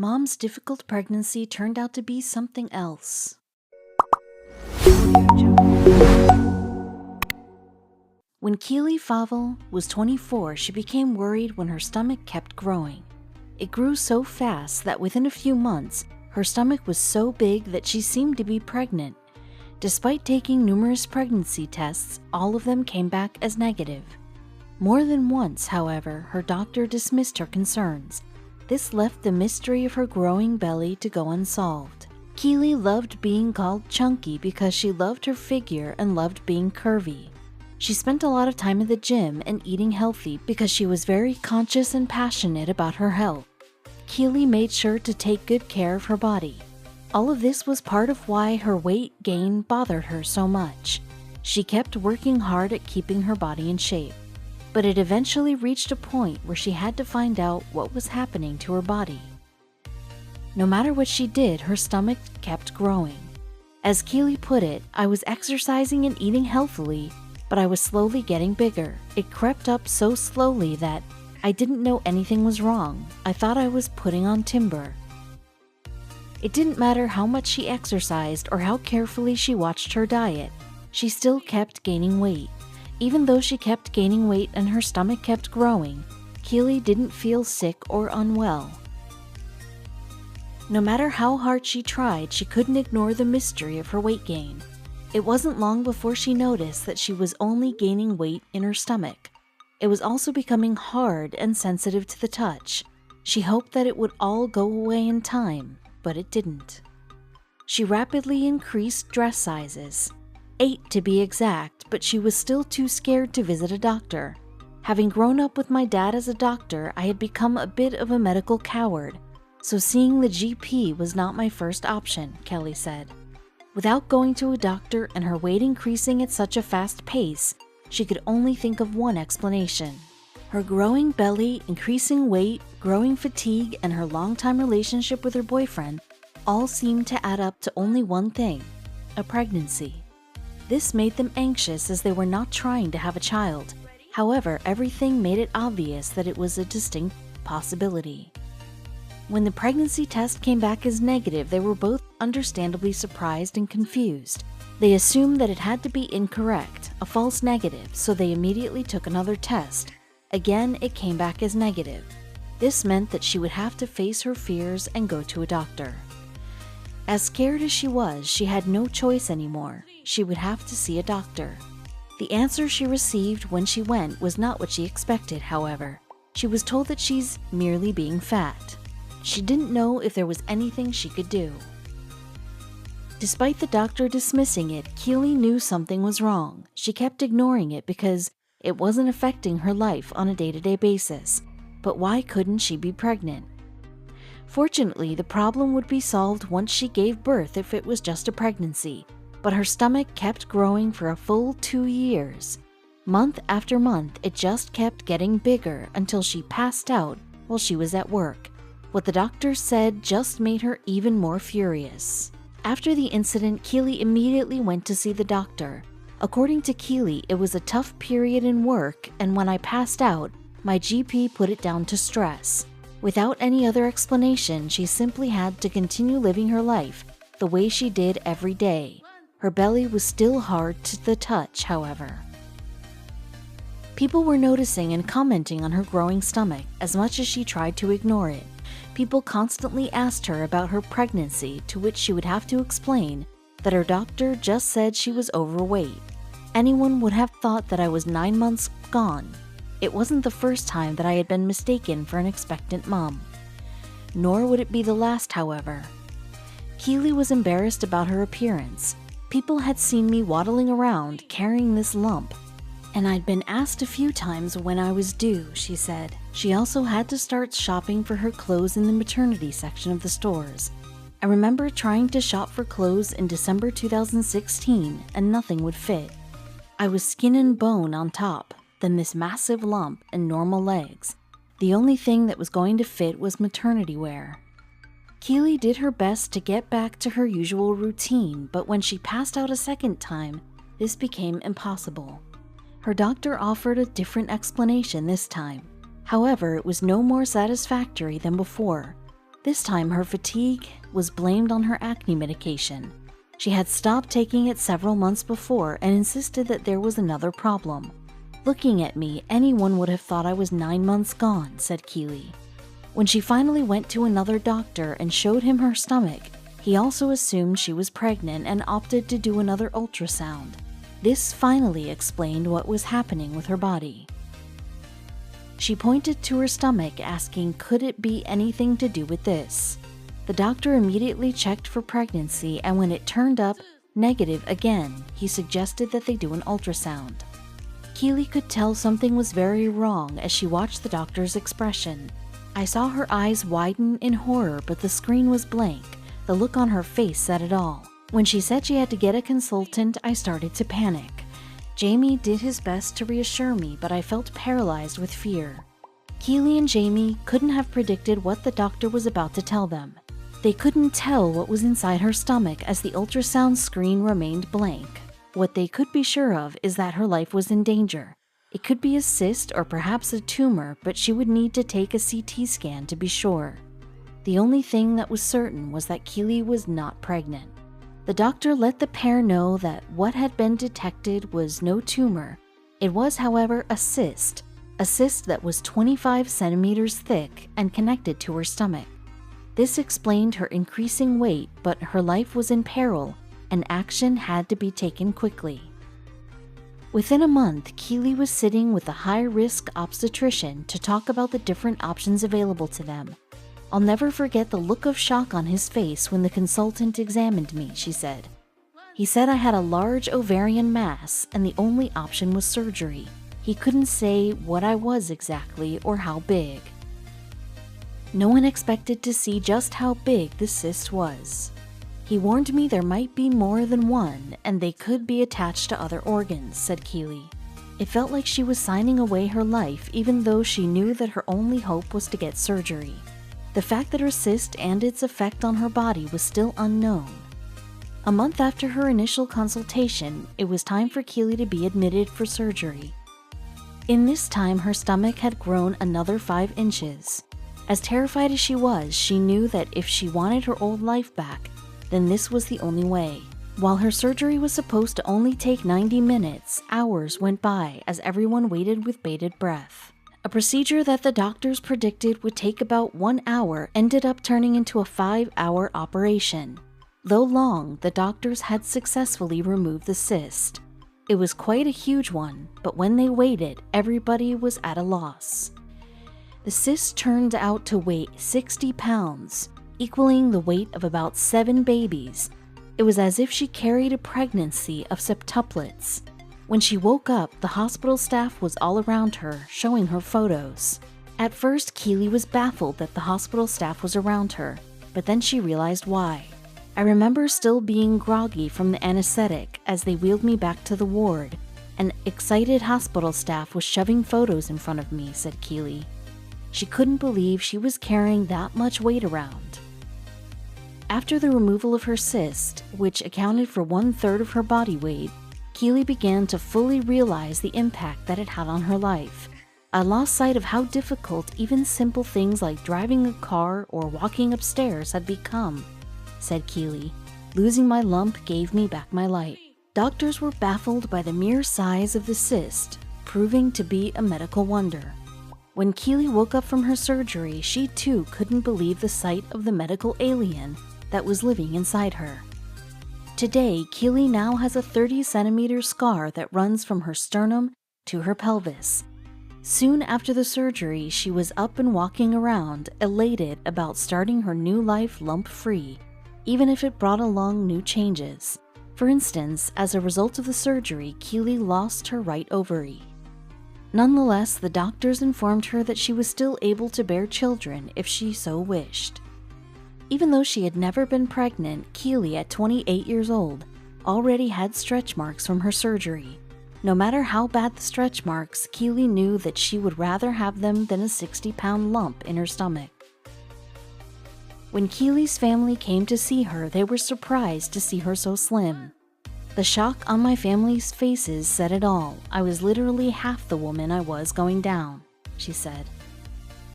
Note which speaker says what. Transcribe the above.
Speaker 1: Mom's difficult pregnancy turned out to be something else. When Keely Favell was 24, she became worried when her stomach kept growing. It grew so fast that within a few months, her stomach was so big that she seemed to be pregnant. Despite taking numerous pregnancy tests, all of them came back as negative. More than once, however, her doctor dismissed her concerns. This left the mystery of her growing belly to go unsolved. Keely loved being called chunky because she loved her figure and loved being curvy. She spent a lot of time at the gym and eating healthy because she was very conscious and passionate about her health. Keely made sure to take good care of her body. All of this was part of why her weight gain bothered her so much. She kept working hard at keeping her body in shape, but it eventually reached a point where she had to find out what was happening to her body. No matter what she did, her stomach kept growing. As Keely put it, "I was exercising and eating healthily, but I was slowly getting bigger. It crept up so slowly that I didn't know anything was wrong. I thought I was putting on timber." It didn't matter how much she exercised or how carefully she watched her diet, she still kept gaining weight. Even though she kept gaining weight and her stomach kept growing, Keely didn't feel sick or unwell. No matter how hard she tried, she couldn't ignore the mystery of her weight gain. It wasn't long before she noticed that she was only gaining weight in her stomach. It was also becoming hard and sensitive to the touch. She hoped that it would all go away in time, but it didn't. She rapidly increased dress sizes, 8 to be exact, but she was still too scared to visit a doctor. Having grown up with my dad as a doctor, I had become a bit of a medical coward, so seeing the GP was not my first option, Kelly said. Without going to a doctor and her weight increasing at such a fast pace, she could only think of one explanation. Her growing belly, increasing weight, growing fatigue, and her long-time relationship with her boyfriend all seemed to add up to only one thing: a pregnancy. This made them anxious as they were not trying to have a child. However, everything made it obvious that it was a distinct possibility. When the pregnancy test came back as negative, they were both understandably surprised and confused. They assumed that it had to be incorrect, a false negative, so they immediately took another test. Again, it came back as negative. This meant that she would have to face her fears and go to a doctor. As scared as she was, she had no choice anymore. She would have to see a doctor. The answer she received when she went was not what she expected, however. She was told that she's merely being fat. She didn't know if there was anything she could do. Despite the doctor dismissing it, Keely knew something was wrong. She kept ignoring it because it wasn't affecting her life on a day-to-day basis. But why couldn't she be pregnant? Fortunately, the problem would be solved once she gave birth if it was just a pregnancy, but her stomach kept growing for a full 2 years. Month after month, it just kept getting bigger until she passed out while she was at work. What the doctor said just made her even more furious. After the incident, Keely immediately went to see the doctor. According to Keely, it was a tough period in work, and when I passed out, my GP put it down to stress. Without any other explanation, she simply had to continue living her life the way she did every day. Her belly was still hard to the touch, however. People were noticing and commenting on her growing stomach as much as she tried to ignore it. People constantly asked her about her pregnancy, to which she would have to explain that her doctor just said she was overweight. Anyone would have thought that I was 9 months gone. It wasn't the first time that I had been mistaken for an expectant mom. Nor would it be the last, however. Keely was embarrassed about her appearance. People had seen me waddling around carrying this lump, and I'd been asked a few times when I was due, she said. She also had to start shopping for her clothes in the maternity section of the stores. I remember trying to shop for clothes in December 2016 and nothing would fit. I was skin and bone on top, then this massive lump and normal legs. The only thing that was going to fit was maternity wear. Keely did her best to get back to her usual routine, but when she passed out a second time, this became impossible. Her doctor offered a different explanation this time. However, it was no more satisfactory than before. This time, her fatigue was blamed on her acne medication. She had stopped taking it several months before and insisted that there was another problem. "Looking at me, anyone would have thought I was 9 months gone," said Keely. When she finally went to another doctor and showed him her stomach, he also assumed she was pregnant and opted to do another ultrasound. This finally explained what was happening with her body. She pointed to her stomach, asking, could it be anything to do with this? The doctor immediately checked for pregnancy, and when it turned up negative again, he suggested that they do an ultrasound. Keely could tell something was very wrong as she watched the doctor's expression. "I saw her eyes widen in horror, but the screen was blank. The look on her face said it all. When she said she had to get a consultant, I started to panic. Jamie did his best to reassure me, but I felt paralyzed with fear." Keely and Jamie couldn't have predicted what the doctor was about to tell them. They couldn't tell what was inside her stomach as the ultrasound screen remained blank. What they could be sure of is that her life was in danger. It could be a cyst or perhaps a tumor, but she would need to take a CT scan to be sure. The only thing that was certain was that Keely was not pregnant. The doctor let the pair know that what had been detected was no tumor. It was, however, a cyst that was 25 centimeters thick and connected to her stomach. This explained her increasing weight, but her life was in peril and action had to be taken quickly. Within a month, Keely was sitting with a high-risk obstetrician to talk about the different options available to them. "I'll never forget the look of shock on his face when the consultant examined me," she said. "He said I had a large ovarian mass and the only option was surgery. He couldn't say what I was exactly or how big." No one expected to see just how big the cyst was. "He warned me there might be more than one and they could be attached to other organs," said Keely. It felt like she was signing away her life even though she knew that her only hope was to get surgery. The fact that her cyst and its effect on her body was still unknown. A month after her initial consultation, it was time for Keely to be admitted for surgery. In this time, her stomach had grown another 5 inches. As terrified as she was, she knew that if she wanted her old life back, then this was the only way. While her surgery was supposed to only take 90 minutes, hours went by as everyone waited with bated breath. A procedure that the doctors predicted would take about 1 hour ended up turning into a 5-hour operation. Though long, the doctors had successfully removed the cyst. It was quite a huge one, but when they waited, everybody was at a loss. The cyst turned out to weigh 60 pounds, equaling the weight of about 7 babies. It was as if she carried a pregnancy of septuplets. When she woke up, the hospital staff was all around her, showing her photos. At first, Keely was baffled that the hospital staff was around her, but then she realized why. "I remember still being groggy from the anesthetic as they wheeled me back to the ward. An excited hospital staff was shoving photos in front of me," said Keely. She couldn't believe she was carrying that much weight around. After the removal of her cyst, which accounted for 1/3 of her body weight, Keely began to fully realize the impact that it had on her life. "I lost sight of how difficult even simple things like driving a car or walking upstairs had become," said Keely. "Losing my lump gave me back my light." Doctors were baffled by the mere size of the cyst, proving to be a medical wonder. When Keely woke up from her surgery, she too couldn't believe the sight of the medical alien that was living inside her. Today, Keely now has a 30-centimeter scar that runs from her sternum to her pelvis. Soon after the surgery, she was up and walking around, elated about starting her new life lump-free, even if it brought along new changes. For instance, as a result of the surgery, Keely lost her right ovary. Nonetheless, the doctors informed her that she was still able to bear children if she so wished. Even though she had never been pregnant, Keely, at 28 years old, already had stretch marks from her surgery. No matter how bad the stretch marks, Keely knew that she would rather have them than a 60-pound lump in her stomach. When Keely's family came to see her, they were surprised to see her so slim. "The shock on my family's faces said it all. I was literally half the woman I was going down," she said.